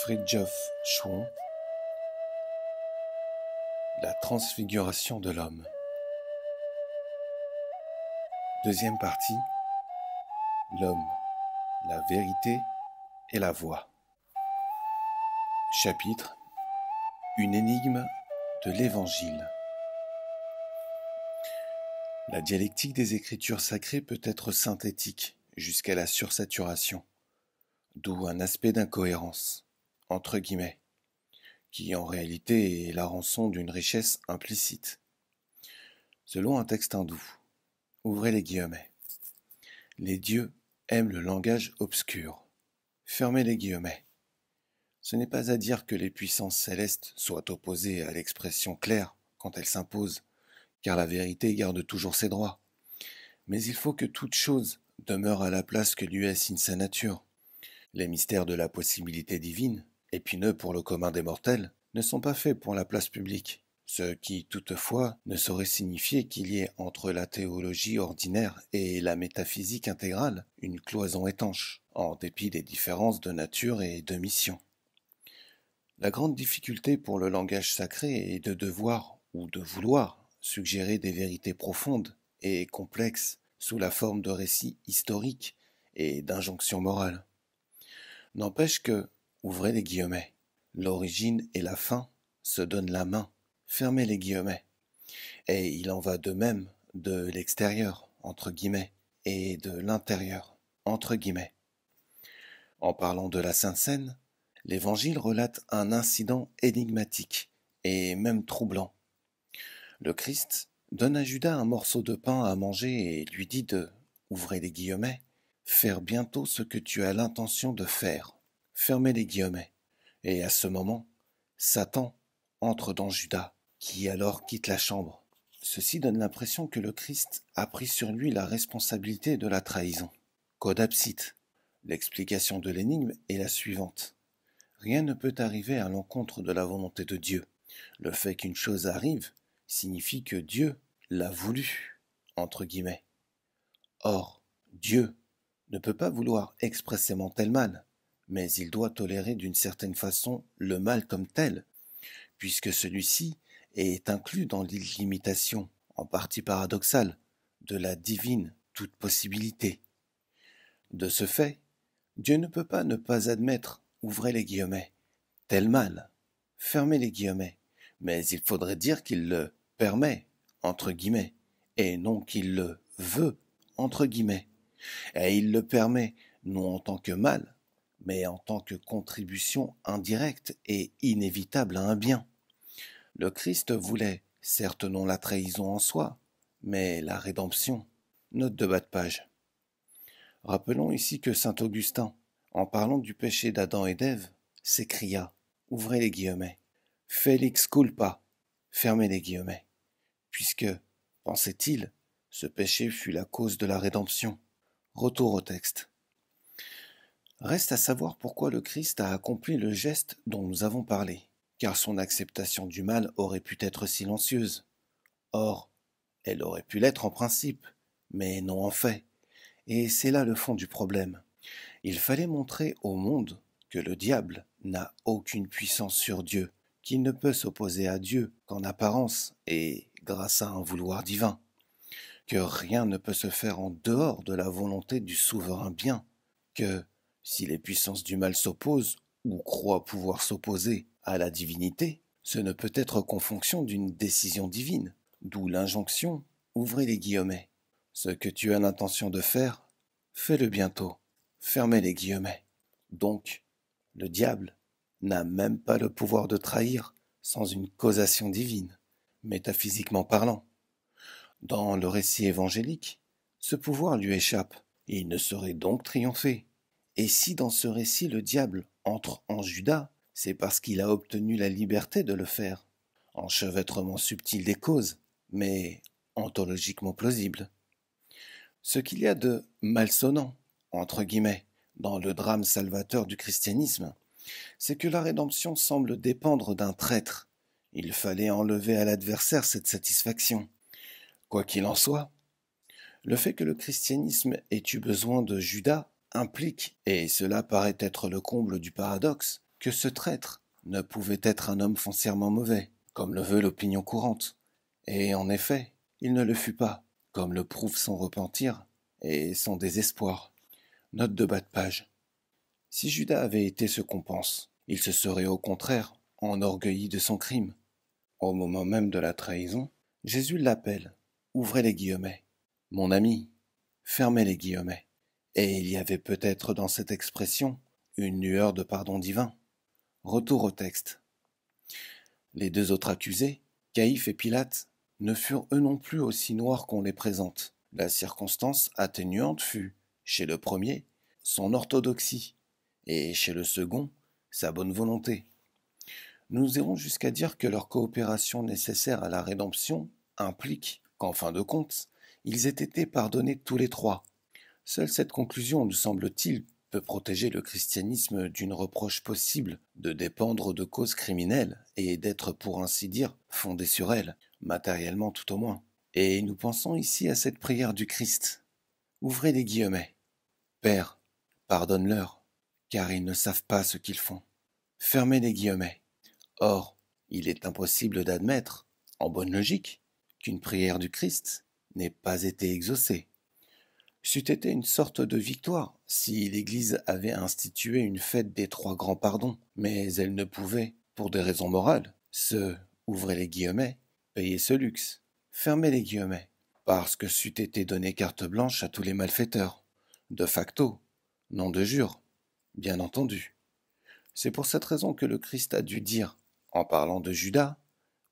Fridtjof Schuon, La transfiguration de l'homme. Deuxième partie, l'homme, la vérité et la voie. Chapitre, une énigme de l'Évangile. La dialectique des Écritures sacrées peut être synthétique jusqu'à la sursaturation, d'où un aspect d'incohérence, entre guillemets, qui en réalité est la rançon d'une richesse implicite. Selon un texte hindou, ouvrez les guillemets, les dieux aiment le langage obscur. Fermez les guillemets. Ce n'est pas à dire que les puissances célestes soient opposées à l'expression claire quand elle s'impose, car la vérité garde toujours ses droits. Mais il faut que toute chose demeure à la place que lui assigne sa nature. Les mystères de la possibilité divine, épineux pour le commun des mortels, ne sont pas faits pour la place publique, ce qui, toutefois, ne saurait signifier qu'il y ait entre la théologie ordinaire et la métaphysique intégrale une cloison étanche, en dépit des différences de nature et de mission. La grande difficulté pour le langage sacré est de devoir ou de vouloir suggérer des vérités profondes et complexes sous la forme de récits historiques et d'injonctions morales. N'empêche que, ouvrez les guillemets, l'origine et la fin se donnent la main, fermez les guillemets, et il en va de même de l'extérieur, entre guillemets, et de l'intérieur, entre guillemets. En parlant de la Sainte Seine, l'Évangile relate un incident énigmatique et même troublant. Le Christ donne à Judas un morceau de pain à manger et lui dit de, ouvrez les guillemets, faire bientôt ce que tu as l'intention de faire. Fermez les guillemets. Et à ce moment, Satan entre dans Judas, qui alors quitte la chambre. Ceci donne l'impression que le Christ a pris sur lui la responsabilité de la trahison. Codapsite. L'explication de l'énigme est la suivante. Rien ne peut arriver à l'encontre de la volonté de Dieu. Le fait qu'une chose arrive signifie que Dieu l'a voulu, entre guillemets. Or, Dieu ne peut pas vouloir expressément tel mal, mais il doit tolérer d'une certaine façon le mal comme tel, puisque celui-ci est inclus dans l'illimitation, en partie paradoxale, de la divine toute possibilité. De ce fait, Dieu ne peut pas ne pas admettre, ouvrez les guillemets, tel mal, fermez les guillemets, mais il faudrait dire qu'il le permet, entre guillemets, et non qu'il le veut, entre guillemets. Et il le permet non en tant que mal, mais en tant que contribution indirecte et inévitable à un bien. Le Christ voulait, certes non la trahison en soi, mais la rédemption. Note de bas de page. Rappelons ici que saint Augustin, en parlant du péché d'Adam et d'Ève, s'écria, ouvrez les guillemets, Felix culpa, fermez les guillemets, puisque, pensait-il, ce péché fut la cause de la rédemption. Retour au texte. Reste à savoir pourquoi le Christ a accompli le geste dont nous avons parlé, car son acceptation du mal aurait pu être silencieuse. Or, elle aurait pu l'être en principe, mais non en fait, et c'est là le fond du problème. Il fallait montrer au monde que le diable n'a aucune puissance sur Dieu, qu'il ne peut s'opposer à Dieu qu'en apparence et grâce à un vouloir divin, que rien ne peut se faire en dehors de la volonté du souverain bien, que, si les puissances du mal s'opposent ou croient pouvoir s'opposer à la divinité, ce ne peut être qu'en fonction d'une décision divine, d'où l'injonction, ouvrez les guillemets. Ce que tu as l'intention de faire, fais-le bientôt, fermez les guillemets. Donc, le diable n'a même pas le pouvoir de trahir sans une causation divine, métaphysiquement parlant. Dans le récit évangélique, ce pouvoir lui échappe, et il ne saurait donc triompher. Et si dans ce récit le diable entre en Judas, c'est parce qu'il a obtenu la liberté de le faire, enchevêtrement subtil des causes, mais ontologiquement plausible. Ce qu'il y a de malsonnant, entre guillemets, dans le drame salvateur du christianisme, c'est que la rédemption semble dépendre d'un traître. Il fallait enlever à l'adversaire cette satisfaction. Quoi qu'il en soit, le fait que le christianisme ait eu besoin de Judas implique, et cela paraît être le comble du paradoxe, que ce traître ne pouvait être un homme foncièrement mauvais, comme le veut l'opinion courante. Et en effet, il ne le fut pas, comme le prouve son repentir et son désespoir. Note de bas de page. Si Judas avait été ce qu'on pense, il se serait au contraire enorgueilli de son crime. Au moment même de la trahison, Jésus l'appelle, ouvrez les guillemets, mon ami, fermez les guillemets. Et il y avait peut-être dans cette expression une lueur de pardon divin. Retour au texte. Les deux autres accusés, Caïphe et Pilate, ne furent eux non plus aussi noirs qu'on les présente. La circonstance atténuante fut, chez le premier, son orthodoxie, et chez le second, sa bonne volonté. Nous irons jusqu'à dire que leur coopération nécessaire à la rédemption implique qu'en fin de compte, ils aient été pardonnés tous les trois. Seule cette conclusion, nous semble-t-il, peut protéger le christianisme d'une reproche possible de dépendre de causes criminelles et d'être, pour ainsi dire, fondé sur elles, matériellement tout au moins. Et nous pensons ici à cette prière du Christ. Ouvrez les guillemets. Père, pardonne-leur, car ils ne savent pas ce qu'ils font. Fermez les guillemets. Or, il est impossible d'admettre, en bonne logique, qu'une prière du Christ n'ait pas été exaucée. C'eût été une sorte de victoire si l'Église avait institué une fête des trois grands pardons, mais elle ne pouvait, pour des raisons morales, ouvrez les guillemets, payer ce luxe, fermez les guillemets, parce que c'eût été donné carte blanche à tous les malfaiteurs, de facto, non de jure, bien entendu. C'est pour cette raison que le Christ a dû dire, en parlant de Judas,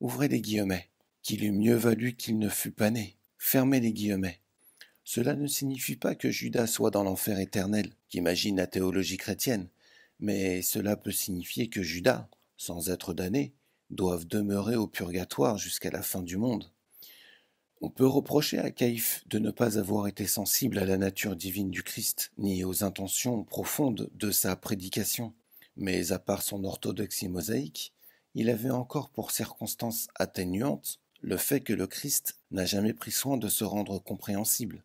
ouvrez les guillemets, qu'il eût mieux valu qu'il ne fût pas né, fermez les guillemets. Cela ne signifie pas que Judas soit dans l'enfer éternel, qu'imagine la théologie chrétienne, mais cela peut signifier que Judas, sans être damné, doive demeurer au purgatoire jusqu'à la fin du monde. On peut reprocher à Caïphe de ne pas avoir été sensible à la nature divine du Christ, ni aux intentions profondes de sa prédication, mais à part son orthodoxie mosaïque, il avait encore pour circonstance atténuante le fait que le Christ n'a jamais pris soin de se rendre compréhensible.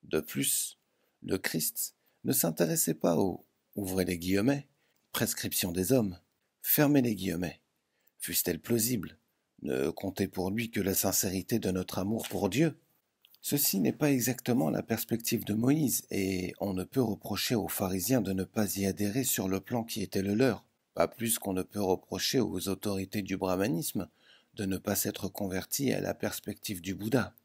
De plus, le Christ ne s'intéressait pas aux ouvrez les guillemets, prescriptions des hommes, fermez les guillemets, fussent-elles plausibles, ne comptait pour lui que la sincérité de notre amour pour Dieu. Ceci n'est pas exactement la perspective de Moïse, et on ne peut reprocher aux pharisiens de ne pas y adhérer sur le plan qui était le leur, pas plus qu'on ne peut reprocher aux autorités du brahmanisme de ne pas s'être convertis à la perspective du Bouddha.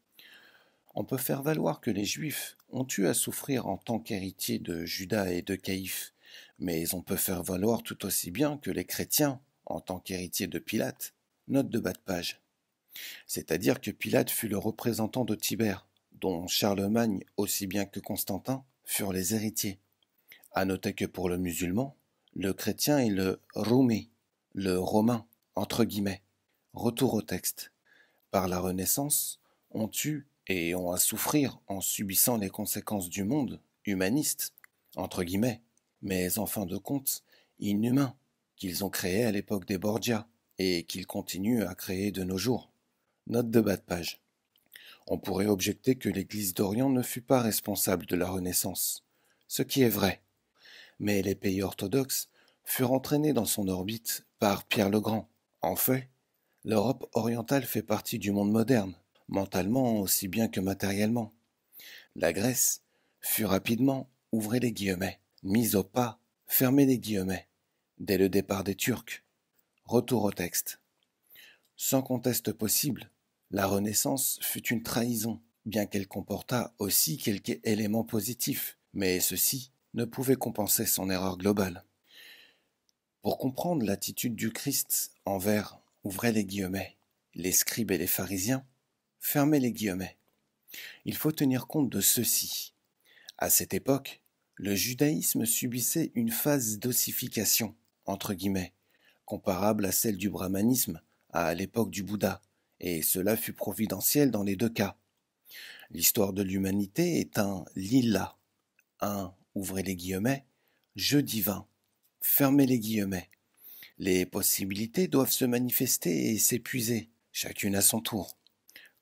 On peut faire valoir que les Juifs ont eu à souffrir en tant qu'héritiers de Judas et de Caïphe, mais on peut faire valoir tout aussi bien que les chrétiens, en tant qu'héritiers de Pilate. Note de bas de page. C'est-à-dire que Pilate fut le représentant de Tibère, dont Charlemagne aussi bien que Constantin furent les héritiers. À noter que pour le musulman, le chrétien est le Roumi, le romain, entre guillemets. Retour au texte. Par la Renaissance, on tue et ont à souffrir en subissant les conséquences du monde humaniste, entre guillemets, mais en fin de compte, inhumain, qu'ils ont créé à l'époque des Borgia et qu'ils continuent à créer de nos jours. Note de bas de page. On pourrait objecter que l'Église d'Orient ne fut pas responsable de la Renaissance, ce qui est vrai, mais les pays orthodoxes furent entraînés dans son orbite par Pierre le Grand. En fait, l'Europe orientale fait partie du monde moderne, mentalement aussi bien que matériellement. La Grèce fut rapidement, ouvrez les guillemets, mise au pas, fermez les guillemets, dès le départ des Turcs. Retour au texte. Sans conteste possible, la Renaissance fut une trahison, bien qu'elle comportât aussi quelques éléments positifs, mais ceci ne pouvait compenser son erreur globale. Pour comprendre l'attitude du Christ envers, ouvrez les guillemets, les scribes et les pharisiens, fermez les guillemets. Il faut tenir compte de ceci. À cette époque, le judaïsme subissait une phase d'ossification, entre guillemets, comparable à celle du brahmanisme à l'époque du Bouddha, et cela fut providentiel dans les deux cas. L'histoire de l'humanité est un lila, un, ouvrez les guillemets, jeu divin, fermez les guillemets. Les possibilités doivent se manifester et s'épuiser, chacune à son tour.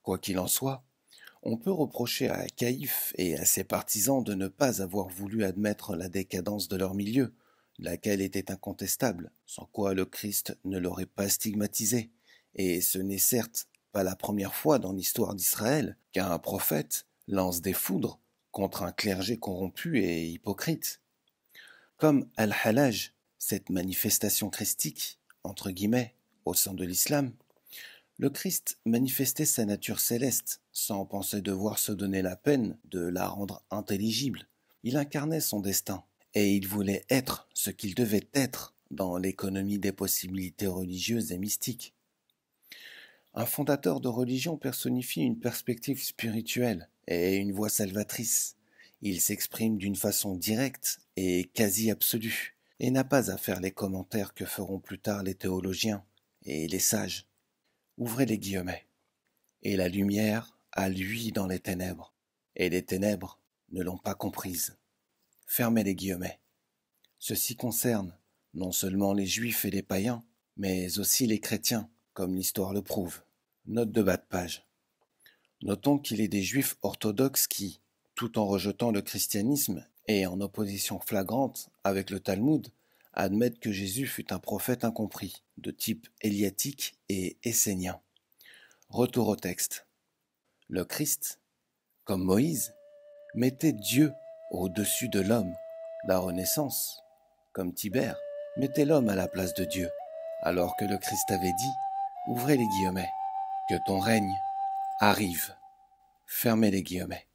Quoi qu'il en soit, on peut reprocher à Caïphe et à ses partisans de ne pas avoir voulu admettre la décadence de leur milieu, laquelle était incontestable, sans quoi le Christ ne l'aurait pas stigmatisé. Et ce n'est certes pas la première fois dans l'histoire d'Israël qu'un prophète lance des foudres contre un clergé corrompu et hypocrite. Comme Al-Halaj, cette manifestation christique, entre guillemets, au sein de l'islam, le Christ manifestait sa nature céleste, sans penser devoir se donner la peine de la rendre intelligible. Il incarnait son destin, et il voulait être ce qu'il devait être dans l'économie des possibilités religieuses et mystiques. Un fondateur de religion personnifie une perspective spirituelle et une voie salvatrice. Il s'exprime d'une façon directe et quasi absolue, et n'a pas à faire les commentaires que feront plus tard les théologiens et les sages. Ouvrez les guillemets. Et la lumière a lui dans les ténèbres, et les ténèbres ne l'ont pas comprise. Fermez les guillemets. Ceci concerne non seulement les juifs et les païens, mais aussi les chrétiens, comme l'histoire le prouve. Note de bas de page. Notons qu'il est des juifs orthodoxes qui, tout en rejetant le christianisme et en opposition flagrante avec le Talmud, admettent que Jésus fut un prophète incompris, de type éliatique et essénien. Retour au texte. Le Christ, comme Moïse, mettait Dieu au-dessus de l'homme. La Renaissance, comme Tibère, mettait l'homme à la place de Dieu, alors que le Christ avait dit, ouvrez les guillemets, que ton règne arrive, fermez les guillemets.